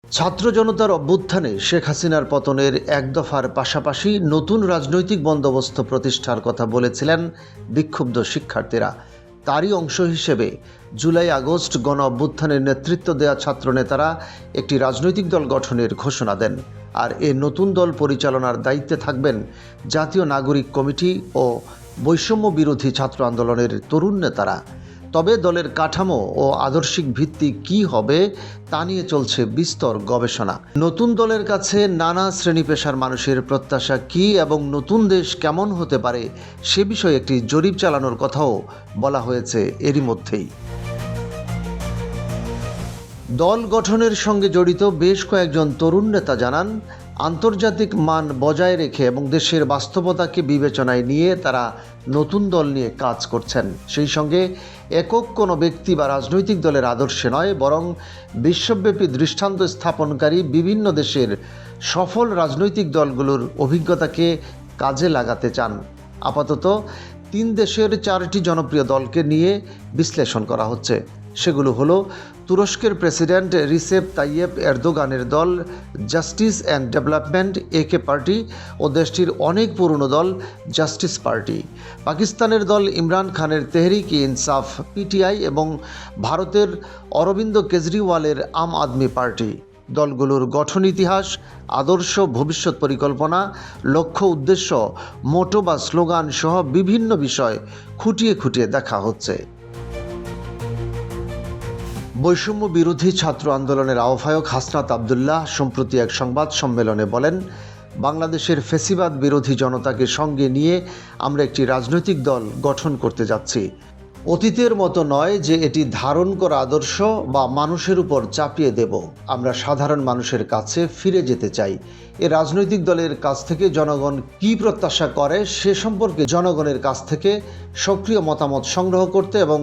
ছাত্র জনতার অভ্যুত্থানে শেখ হাসিনার পতনের এক দফার পাশাপাশি নতুন রাজনৈতিক বন্দোবস্ত প্রতিষ্ঠার কথা বলেছিলেন বিক্ষুব্ধ শিক্ষার্থীরা। তারই অংশ হিসেবে জুলাই আগস্ট গণ অভ্যুত্থানের নেতৃত্ব দেওয়া ছাত্রনেতারা একটি রাজনৈতিক দল গঠনের ঘোষণা দেন। আর এ নতুন দল পরিচালনার দায়িত্বে থাকবেন জাতীয় নাগরিক কমিটি ও বৈষম্য বিরোধী ছাত্র আন্দোলনের তরুণ নেতারা। তবে দলের কাঠামো ও আদর্শিক ভিত্তি কী হবে তা নিয়ে চলছে বিস্তর গবেষণা। নতুন দলের কাছে নানা শ্রেণী পেশার মানুষের প্রত্যাশা কী এবং নতুন দেশ কেমন হতে পারে সে বিষয়ে একটি জরিপ চালানোর কথাও বলা হয়েছে এরই মধ্যেই। দল গঠনের সঙ্গে জড়িত বেশ কয়েকজন তরুণ নেতা জানান, আন্তর্জাতিক মান বজায় রেখে এবং দেশের বাস্তবতাকে বিবেচনায় নিয়ে তারা নতুন দল নিয়ে কাজ করছেন। সেই সঙ্গে একক কোনো ব্যক্তি বা রাজনৈতিক দলের আদর্শে নয়, বরং বিশ্বব্যাপী দৃষ্টান্ত স্থাপনকারী বিভিন্ন দেশের সফল রাজনৈতিক দলগুলোর অভিজ্ঞতাকে কাজে লাগাতে চান। আপাতত 3 দেশের 4টি জনপ্রিয় দলকে নিয়ে বিশ্লেষণ করা হচ্ছে। সেগুলো হলো তুরস্কের প্রেসিডেন্ট রিসেপ তাইয়েপ এরদোগানের দল জাস্টিস অ্যান্ড ডেভেলপমেন্ট একে পার্টি ও দেশটির অনেক পুরনো দল জাস্টিস পার্টি, পাকিস্তানের দল ইমরান খানের তেহরিক ইনসাফ পিটিআই এবং ভারতের অরবিন্দ কেজরিওয়ালের আম আদমি পার্টি। দলগুলোর গঠন ইতিহাস, আদর্শ, ভবিষ্যৎ পরিকল্পনা, লক্ষ্য, উদ্দেশ্য, মোটো বা স্লোগান সহ বিভিন্ন বিষয় খুঁটিয়ে খুঁটিয়ে দেখা হচ্ছে। বৈষম্য বিরোধী ছাত্র আন্দোলনের আহ্বায়ক হাসনাত আবদুল্লাহ সম্প্রতি এক সংবাদ সম্মেলনে বলেন, বাংলাদেশের ফ্যাসিবাদ বিরোধী জনতাকে সঙ্গে নিয়ে আমরা একটি রাজনৈতিক দল গঠন করতে যাচ্ছি। অতীতের মতো নয় যে এটি ধারণ করা আদর্শ বা মানুষের উপর চাপিয়ে দেব। আমরা সাধারণ মানুষের কাছে ফিরে যেতে চাই। এ রাজনৈতিক দলের কাছ থেকে জনগণ কী প্রত্যাশা করে সে সম্পর্কে জনগণের কাছ থেকে সক্রিয় মতামত সংগ্রহ করতে এবং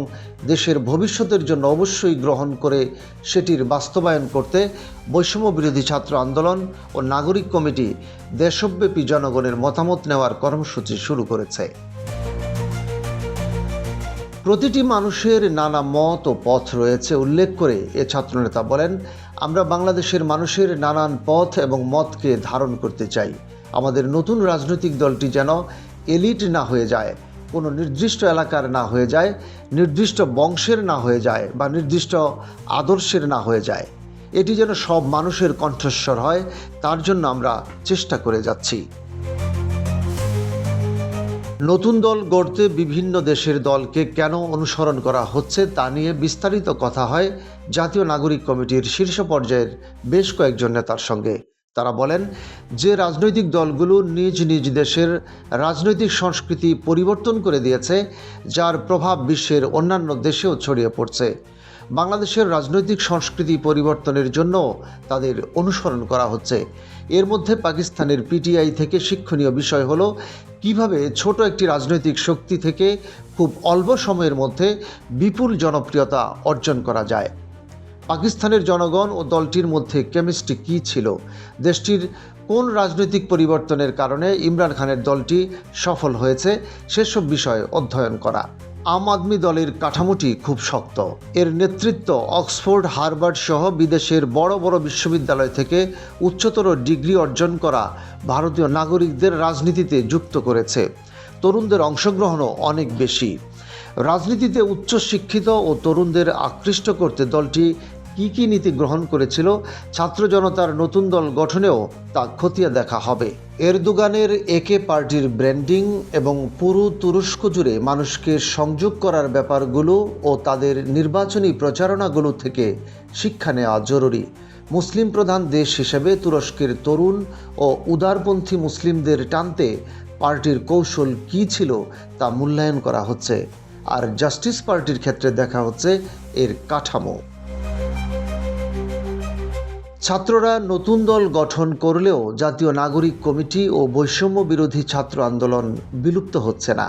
দেশের ভবিষ্যতের জন্য অবশ্যই গ্রহণ করে সেটির বাস্তবায়ন করতে বৈষম্য বিরোধী ছাত্র আন্দোলন ও নাগরিক কমিটি দেশব্যাপী জনগণের মতামত নেওয়ার কর্মসূচি শুরু করেছে। প্রতিটি মানুষের নানা মত ও পথ রয়েছে উল্লেখ করে এ ছাত্রনেতা বলেন, আমরা বাংলাদেশের মানুষের নানান পথ এবং মতকে ধারণ করতে চাই। আমাদের নতুন রাজনৈতিক দলটি যেন এলিট না হয়ে যায়, কোনো নির্দিষ্ট এলাকার না হয়ে যায়, নির্দিষ্ট বংশের না হয়ে যায় বা নির্দিষ্ট আদর্শের না হয়ে যায়। এটি যেন সব মানুষের কণ্ঠস্বর হয়, তার জন্য আমরা চেষ্টা করে যাচ্ছি। নতুন দল গড়তে বিভিন্ন দেশের দলকে কেন অনুসরণ করা হচ্ছে তা নিয়ে বিস্তারিত কথা হয় জাতীয় নাগরিক কমিটির শীর্ষ পর্যায়ের বেশ কয়েকজন নেতার সঙ্গে। তারা বলেন যে রাজনৈতিক দলগুলো নিজ নিজ দেশের রাজনৈতিক সংস্কৃতি পরিবর্তন করে দিয়েছে, যার প্রভাব বিশ্বের অন্যান্য দেশেও ছড়িয়ে পড়ছে। বাংলাদেশের রাজনৈতিক সংস্কৃতি পরিবর্তনের জন্য তাদের অনুসরণ করা হচ্ছে। এর মধ্যে পাকিস্তানের পিটিআই থেকে শিক্ষণীয় বিষয় হলো কিভাবে ছোট একটি রাজনৈতিক শক্তি থেকে খুব অল্প সময়ের মধ্যে বিপুল জনপ্রিয়তা অর্জন করা যায়। পাকিস্তানের জনগণ ও দলটির মধ্যে কেমিস্ট্রি কী ছিল, দেশটির কোন রাজনৈতিক পরিবর্তনের কারণে ইমরান খানের দলটি সফল হয়েছে সেসব বিষয় অধ্যয়ন করা। আম আদমি দলের কাঠামোটি খুব শক্ত। এর নেতৃত্ব অক্সফোর্ড, হার্ভার্ড সহ বিদেশের বড় বড় বিশ্ববিদ্যালয় থেকে উচ্চতর ডিগ্রি অর্জন করা ভারতীয় নাগরিকদের রাজনীতিতে যুক্ত করেছে। তরুণদের অংশগ্রহণও অনেক বেশি। রাজনীতিতে উচ্চশিক্ষিত ও তরুণদের আকৃষ্ট করতে দলটি কী কী নীতি গ্রহণ করেছিল, ছাত্র জনতার নতুন দল গঠনেও তা খতিয়ে দেখা হবে। এরদোগানের একে পার্টির ব্র্যান্ডিং এবং পুরো তুরস্ক জুড়ে মানুষকে সংযোগ করার ব্যাপারগুলো ও তাদের নির্বাচনী প্রচারণাগুলো থেকে শিক্ষা নেওয়া জরুরি। মুসলিম প্রধান দেশ হিসেবে তুরস্কের তরুণ ও উদারপন্থী মুসলিমদের টানতে পার্টির কৌশল কী ছিল তা মূল্যায়ন করা হচ্ছে। আর জাস্টিস পার্টির ক্ষেত্রে দেখা হচ্ছে এর কাঠামো। ছাত্ররা নতুন দল গঠন করলেও জাতীয় নাগরিক কমিটি ও বৈষম্য বিরোধী ছাত্র আন্দোলন বিলুপ্ত হচ্ছে না।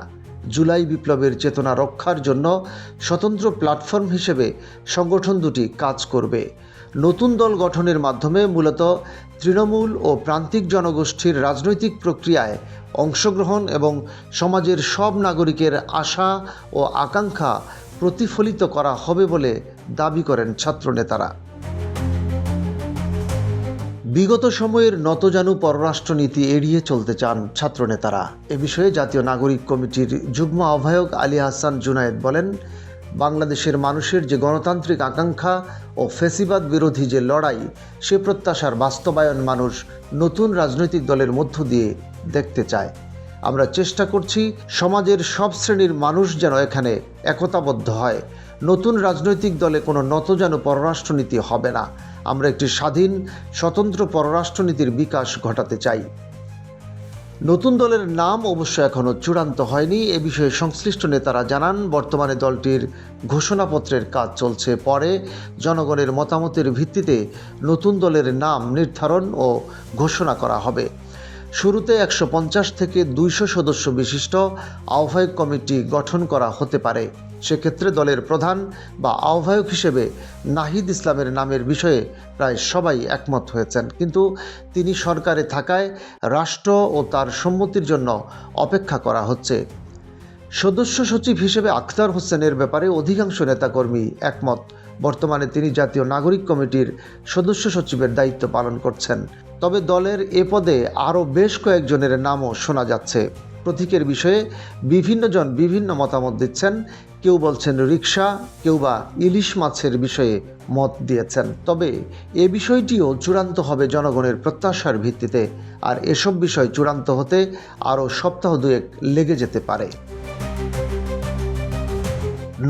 জুলাই বিপ্লবের চেতনা রক্ষার জন্য স্বতন্ত্র প্ল্যাটফর্ম হিসেবে সংগঠন দুটি কাজ করবে। নতুন দল গঠনের মাধ্যমে মূলত তৃণমূল ও প্রান্তিক জনগোষ্ঠীর রাজনৈতিক প্রক্রিয়ায় অংশগ্রহণ এবং সমাজের সব নাগরিকের আশা ও আকাঙ্ক্ষা প্রতিফলিত করা হবে বলে দাবি করেন ছাত্রনেতারা। বিগত সময়ের নতজানু পররাষ্ট্রনীতি এড়িয়ে চলতে চান ছাত্রনেতারা। এ বিষয়ে জাতীয় নাগরিক কমিটির যুগ্ম আহ্বায়ক আলী হাসান জুনায়েদ বলেন, বাংলাদেশের মানুষের যে গণতান্ত্রিক আকাঙ্ক্ষা ও ফ্যাসিবাদ বিরোধী যে লড়াই, সে প্রত্যাশার বাস্তবায়ন মানুষ নতুন রাজনৈতিক দলের মধ্য দিয়ে দেখতে চায়। আমরা চেষ্টা করছি সমাজের সব শ্রেণীর মানুষ যেন এখানে একতাবদ্ধ হয়। নতুন রাজনৈতিক দলে কোনো নতজানু পররাষ্ট্রনীতি হবে না। আমরা একটি স্বাধীন স্বতন্ত্র পররাষ্ট্রনীতির বিকাশ ঘটাতে চাই। নতুন দলের নাম অবশ্য এখনও চূড়ান্ত হয়নি। এ বিষয়ে সংশ্লিষ্ট নেতারা জানান, বর্তমানে দলটির ঘোষণাপত্রের কাজ চলছে। পরে জনগণের মতামতের ভিত্তিতে নতুন দলের নাম নির্ধারণ ও ঘোষণা করা হবে। শুরুতে 150 থেকে 200 সদস্য বিশিষ্ট আহ্বায়ক কমিটি গঠন করা হতে পারে। সেক্ষেত্রে দলের প্রধান বা আহ্বায়ক হিসেবে নাহিদ ইসলামের নামের বিষয়ে প্রায় সবাই একমত হয়েছেন, কিন্তু তিনি সরকারে থাকায় রাষ্ট্র ও তার সম্মতির জন্য অপেক্ষা করা হচ্ছে। সদস্য সচিব হিসেবে আখতার হোসেনের ব্যাপারে অধিকাংশ নেতাকর্মী একমত। বর্তমানে তিনি জাতীয় নাগরিক কমিটির সদস্য সচিবের দায়িত্ব পালন করছেন। তবে দলের এ পদে আরও বেশ কয়েকজনের নামও শোনা যাচ্ছে। প্রতীকের বিষয়ে বিভিন্নজন বিভিন্ন মতামত দিচ্ছেন। কেউ বলছেন রিকশা, কেউ বা ইলিশ মাছের বিষয়ে মত দিয়েছেন। তবে এ বিষয়টিও চূড়ান্ত হবে জনগণের প্রত্যাশার ভিত্তিতে, আর এসব বিষয় চূড়ান্ত হতে আরও সপ্তাহ দুয়েক লেগে যেতে পারে।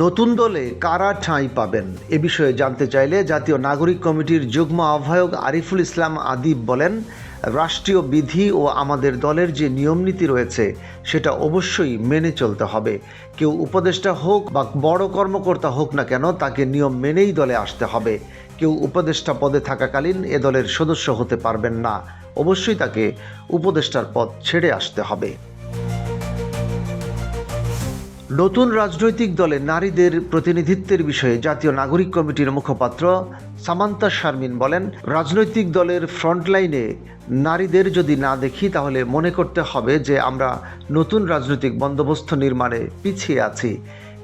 নতুন দলে কারা ঠাঁই পাবেন এ বিষয়ে জানতে চাইলে জাতীয় নাগরিক কমিটির যুগ্ম আহ্বায়ক আরিফুল ইসলাম আদিব বলেন, রাষ্ট্রীয় বিধি ও আমাদের দলের যে নিয়মনীতি রয়েছে সেটা অবশ্যই মেনে চলতে হবে। কেউ উপদেষ্টা হোক বা বড় কর্মকর্তা হোক না কেন, তাকে নিয়ম মেনেই দলে আসতে হবে। কেউ উপদেষ্টা পদে থাকাকালীন এ দলের সদস্য হতে পারবেন না। অবশ্যই তাকে উপদেষ্টার পদ ছেড়ে আসতে হবে। নতুন রাজনৈতিক দলে নারীদের প্রতিনিধিত্বের বিষয়ে জাতীয় নাগরিক কমিটির মুখপাত্র সামান্তা শারমিন বলেন, রাজনৈতিক দলের ফ্রন্টলাইনে নারীদের যদি না দেখি তাহলে মনে করতে হবে যে আমরা নতুন রাজনৈতিক বন্দোবস্ত নির্মাণে পিছিয়ে আছি।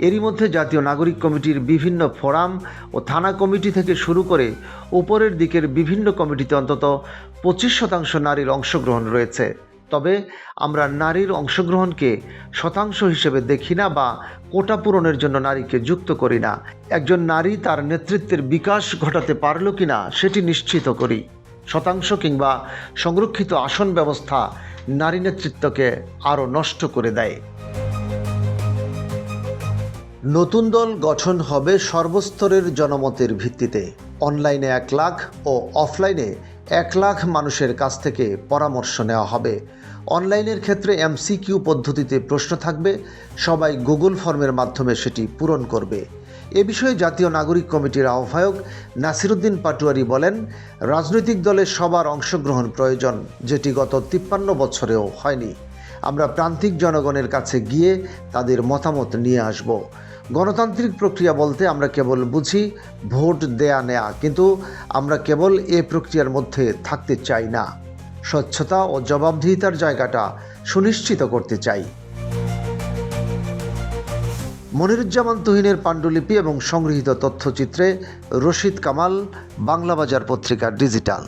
এরই মধ্যে জাতীয় নাগরিক কমিটির বিভিন্ন ফোরাম ও থানা কমিটি থেকে শুরু করে উপরের দিকের বিভিন্ন কমিটিতে অন্তত 25% নারীর অংশগ্রহণ রয়েছে। তবে আমরা নারীর অংশগ্রহণকে শতাংশ হিসেবে দেখি না বা কোটা পূরণের জন্য নারীকে যুক্ত করি না। একজন নারী তার নেতৃত্বের বিকাশ ঘটাতে পারল কিনা সেটি নিশ্চিত করি। শতাংশ কিংবা সংরক্ষিত আসন ব্যবস্থা নারী নেতৃত্বকে আরও নষ্ট করে দেয়। নতুন দল গঠন হবে সর্বস্তরের জনমতের ভিত্তিতে। অনলাইনে 1 লাখ ও অফলাইনে 1 লাখ মানুষের কাছ থেকে পরামর্শ নেওয়া হবে। অনলাইনের ক্ষেত্রে MCQ পদ্ধতিতে প্রশ্ন থাকবে। সবাই গুগল ফর্মের মাধ্যমে সেটি পূরণ করবে। এ বিষয়ে জাতীয় নাগরিক কমিটির আহ্বায়ক নাসিরউদ্দিন পাটোয়ারি বলেন, রাজনৈতিক দলে সবার অংশগ্রহণ প্রয়োজন, যেটি গত 53 বছরেও হয়নি। আমরা প্রান্তিক জনগণের কাছে গিয়ে তাদের মতামত নিয়ে আসব। গণতান্ত্রিক প্রক্রিয়া বলতে আমরা কেবল বুঝি ভোট দেয়া নেয়া, কিন্তু আমরা কেবল এ প্রক্রিয়ার মধ্যে থাকতে চাই না। স্বচ্ছতা ও জবাবদিহিতার জায়গাটা সুনিশ্চিত করতে চাই। মনিরুজ্জামান তুহিনের পাণ্ডুলিপি এবং সংগৃহীত তথ্যচিত্রে রশিদ কামাল, বাংলাবাজার পত্রিকা ডিজিটাল।